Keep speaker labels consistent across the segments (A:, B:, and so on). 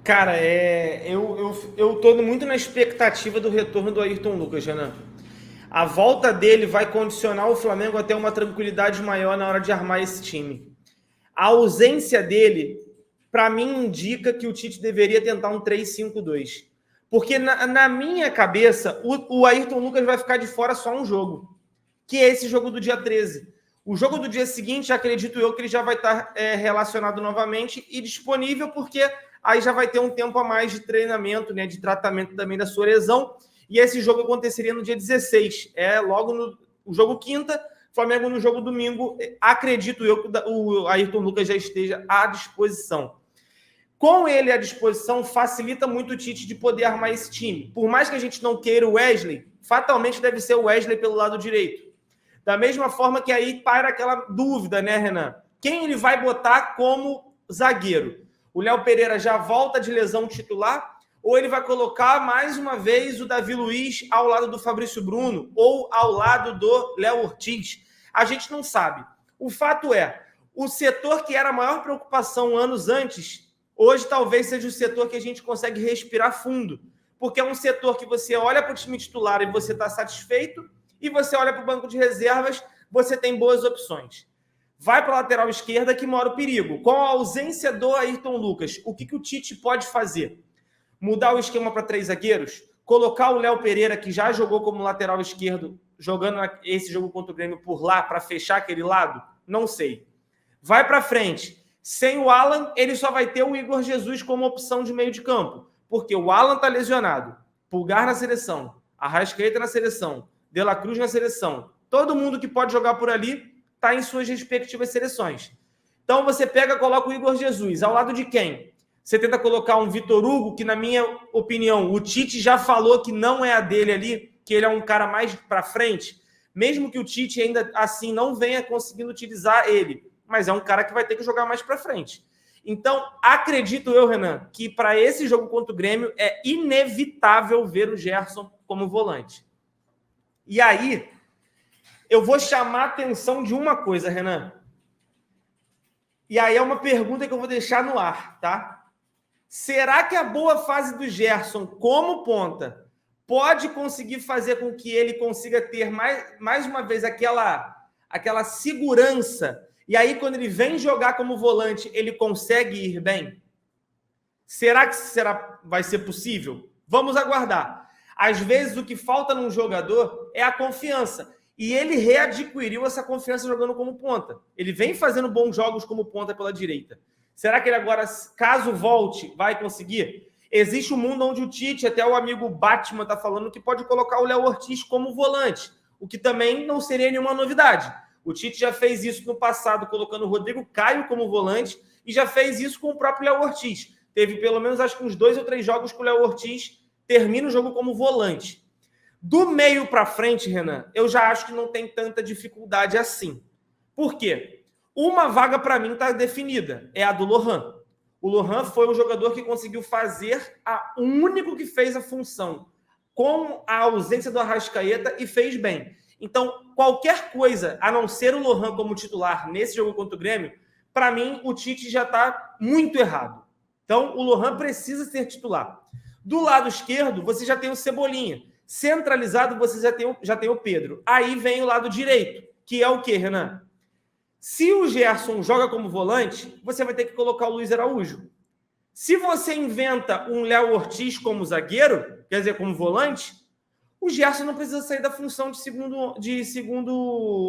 A: Cara, eu tô muito na expectativa do retorno do Ayrton Lucas, Renan. A volta dele vai condicionar o Flamengo a ter uma tranquilidade maior na hora de armar esse time. A ausência dele, para mim, indica que o Tite deveria tentar um 3-5-2. Porque na minha cabeça, o Ayrton Lucas vai ficar de fora só um jogo, que é esse jogo do dia 13. O jogo do dia seguinte, acredito eu que ele já vai estar relacionado novamente e disponível, porque aí já vai ter um tempo a mais de treinamento, né, de tratamento também da sua lesão. E esse jogo aconteceria no dia 16, logo no o jogo quinta, Flamengo no jogo domingo. Acredito eu que o Ayrton Lucas já esteja à disposição. Com ele à disposição, facilita muito o Tite de poder armar esse time. Por mais que a gente não queira o Wesley, fatalmente deve ser o Wesley pelo lado direito. Da mesma forma que aí para aquela dúvida, né, Renan? Quem ele vai botar como zagueiro? O Léo Pereira já volta de lesão titular? Ou ele vai colocar mais uma vez o Davi Luiz ao lado do Fabrício Bruno ou ao lado do Léo Ortiz? A gente não sabe. O fato é, o setor que era a maior preocupação anos antes, hoje talvez seja o setor que a gente consegue respirar fundo. Porque é um setor que você olha para o time titular e você está satisfeito, e você olha para o banco de reservas, você tem boas opções. Vai para a lateral esquerda que mora o perigo. Com a ausência do Ayrton Lucas, o que o Tite pode fazer? Mudar o esquema para 3 zagueiros? Colocar o Léo Pereira, que já jogou como lateral esquerdo, jogando esse jogo contra o Grêmio por lá, para fechar aquele lado? Não sei. Vai para frente. Sem o Alan, ele só vai ter o Igor Jesus como opção de meio de campo. Porque o Alan está lesionado. Pulgar na seleção. Arrascaeta na seleção. De La Cruz na seleção. Todo mundo que pode jogar por ali está em suas respectivas seleções. Então você pega e coloca o Igor Jesus. Ao lado de quem? Você tenta colocar um Vitor Hugo, que na minha opinião, o Tite já falou que não é a dele ali, que ele é um cara mais para frente, mesmo que o Tite ainda assim não venha conseguindo utilizar ele, mas é um cara que vai ter que jogar mais para frente. Então, acredito eu, Renan, que para esse jogo contra o Grêmio é inevitável ver o Gerson como volante. E aí, eu vou chamar a atenção de uma coisa, Renan. E aí é uma pergunta que eu vou deixar no ar, tá? Será que a boa fase do Gerson como ponta pode conseguir fazer com que ele consiga ter mais uma vez aquela segurança? E aí, quando ele vem jogar como volante, ele consegue ir bem? Será que vai ser possível? Vamos aguardar. Às vezes, o que falta num jogador é a confiança. E ele readquiriu essa confiança jogando como ponta. Ele vem fazendo bons jogos como ponta pela direita. Será que ele agora, caso volte, vai conseguir? Existe um mundo onde o Tite, até o amigo Batman está falando que pode colocar o Léo Ortiz como volante, o que também não seria nenhuma novidade. O Tite já fez isso no passado, colocando o Rodrigo Caio como volante, e já fez isso com o próprio Léo Ortiz. Teve pelo menos, acho que uns 2 ou 3 jogos que o Léo Ortiz termina o jogo como volante. Do meio para frente, Renan, eu já acho que não tem tanta dificuldade assim. Por quê? Uma vaga para mim está definida, é a do Lohan. O Lohan foi o jogador que conseguiu fazer o único que fez a função com a ausência do Arrascaeta e fez bem. Então, qualquer coisa, a não ser o Lohan como titular nesse jogo contra o Grêmio, para mim, o Tite já está muito errado. Então, o Lohan precisa ser titular. Do lado esquerdo, você já tem o Cebolinha. Centralizado, você já tem o Pedro. Aí vem o lado direito, que é o quê, Renan? Se o Gerson joga como volante, você vai ter que colocar o Luiz Araújo. Se você inventa um Léo Ortiz como zagueiro, quer dizer, como volante, o Gerson não precisa sair da função de segundo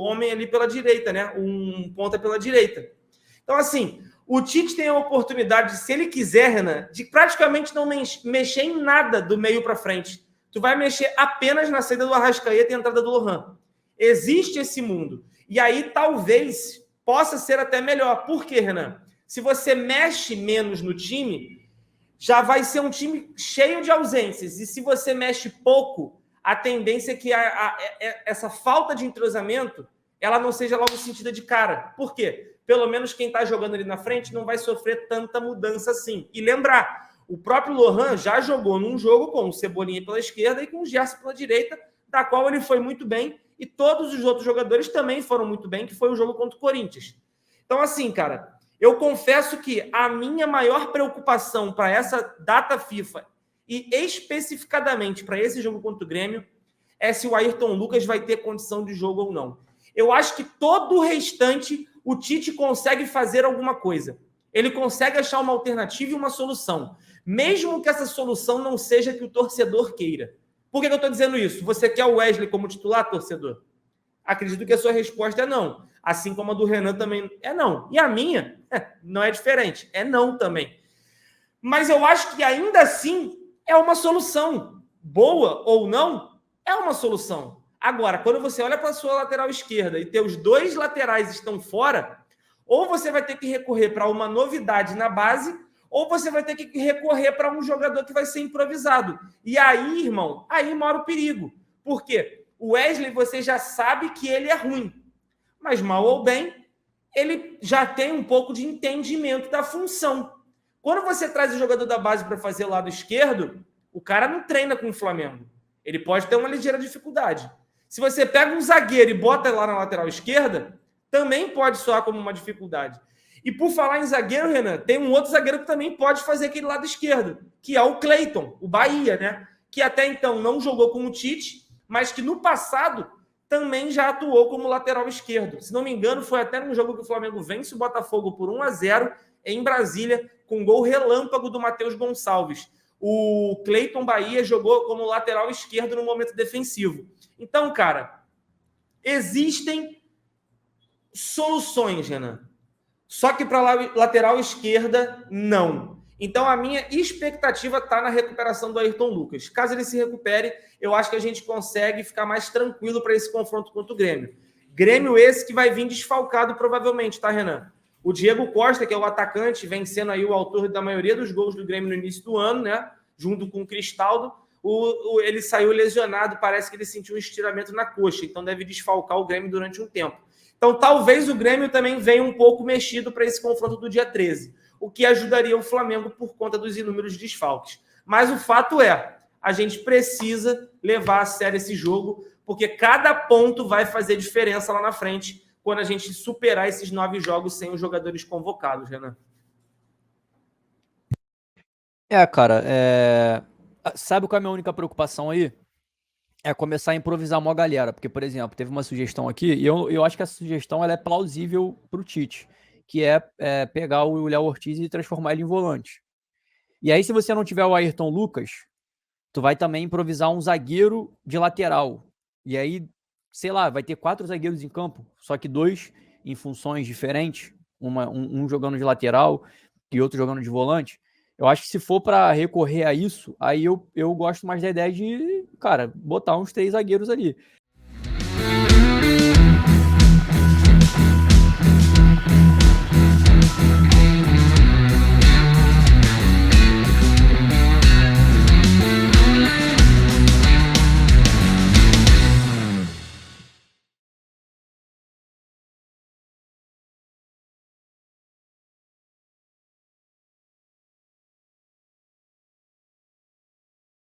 A: homem ali pela direita, né? Um ponta pela direita. Então, assim, o Tite tem a oportunidade, se ele quiser, Renan, de praticamente não mexer em nada do meio para frente. Tu vai mexer apenas na saída do Arrascaeta e a entrada do Lohan. Existe esse mundo. E aí, talvez, possa ser até melhor. Por quê, Renan? Se você mexe menos no time, já vai ser um time cheio de ausências. E se você mexe pouco, a tendência é que essa falta de entrosamento ela não seja logo sentida de cara. Por quê? Pelo menos quem está jogando ali na frente não vai sofrer tanta mudança assim. E lembrar, o próprio Lohan já jogou num jogo com o Cebolinha pela esquerda e com o Gerson pela direita, da qual ele foi muito bem, e todos os outros jogadores também foram muito bem, que foi o jogo contra o Corinthians. Então, assim, cara, Eu confesso que a minha maior preocupação para essa data FIFA e especificadamente para esse jogo contra o Grêmio é se o Ayrton Lucas vai ter condição de jogo ou não. Eu acho que todo o restante o Tite consegue fazer alguma coisa. Ele consegue achar uma alternativa e uma solução, mesmo que essa solução não seja que o torcedor queira. Por que eu estou dizendo isso? Você quer o Wesley como titular, torcedor? Acredito que a sua resposta é não. Assim como a do Renan também é não. E a minha não é diferente. É não também. Mas eu acho que ainda assim é uma solução. Boa ou não, é uma solução. Agora, quando você olha para a sua lateral esquerda e teus dois laterais estão fora, ou você vai ter que recorrer para uma novidade na base, ou você vai ter que recorrer para um jogador que vai ser improvisado. E aí, irmão, aí mora o perigo. Por quê? O Wesley, você já sabe que ele é ruim. Mas, mal ou bem, ele já tem um pouco de entendimento da função. Quando você traz o jogador da base para fazer o lado esquerdo, o cara não treina com o Flamengo. Ele pode ter uma ligeira dificuldade. Se você pega um zagueiro e bota lá na lateral esquerda, também pode soar como uma dificuldade. E por falar em zagueiro, Renan, tem um outro zagueiro que também pode fazer aquele lado esquerdo, que é o Cleiton, o Bahia, né? Que até então não jogou com o Tite, mas que no passado também já atuou como lateral esquerdo. Se não me engano, foi até num jogo que o Flamengo vence o Botafogo por 1-0 em Brasília, com gol relâmpago do Matheus Gonçalves. O Cleiton Bahia jogou como lateral esquerdo no momento defensivo. Então, cara, existem soluções, Renan. Só que para a lateral esquerda, não. Então, a minha expectativa está na recuperação do Ayrton Lucas. Caso ele se recupere, eu acho que a gente consegue ficar mais tranquilo para esse confronto contra o Grêmio. Grêmio esse que vai vir desfalcado provavelmente, tá, Renan? O Diego Costa, que é o atacante, vem sendo aí o autor da maioria dos gols do Grêmio no início do ano, né? Junto com o Cristaldo. Ele saiu lesionado, parece que ele sentiu um estiramento na coxa, então deve desfalcar o Grêmio durante um tempo. Então, talvez o Grêmio também venha um pouco mexido para esse confronto do dia 13, o que ajudaria o Flamengo por conta dos inúmeros desfalques. Mas o fato é, a gente precisa levar a sério esse jogo, porque cada ponto vai fazer diferença lá na frente quando a gente superar esses 9 jogos sem os jogadores convocados, Renan.
B: Cara, sabe qual é a minha única preocupação aí? É começar a improvisar uma galera, porque, por exemplo, teve uma sugestão aqui, e eu acho que essa sugestão ela é plausível pro Tite, que é pegar o Léo Ortiz e transformar ele em volante. E aí, se você não tiver o Ayrton Lucas, tu vai também improvisar um zagueiro de lateral. E aí, sei lá, vai ter 4 zagueiros em campo, só que 2 em funções diferentes, um jogando de lateral e outro jogando de volante. Eu acho que se for para recorrer a isso, aí eu gosto mais da ideia de, cara, botar uns 3 zagueiros ali.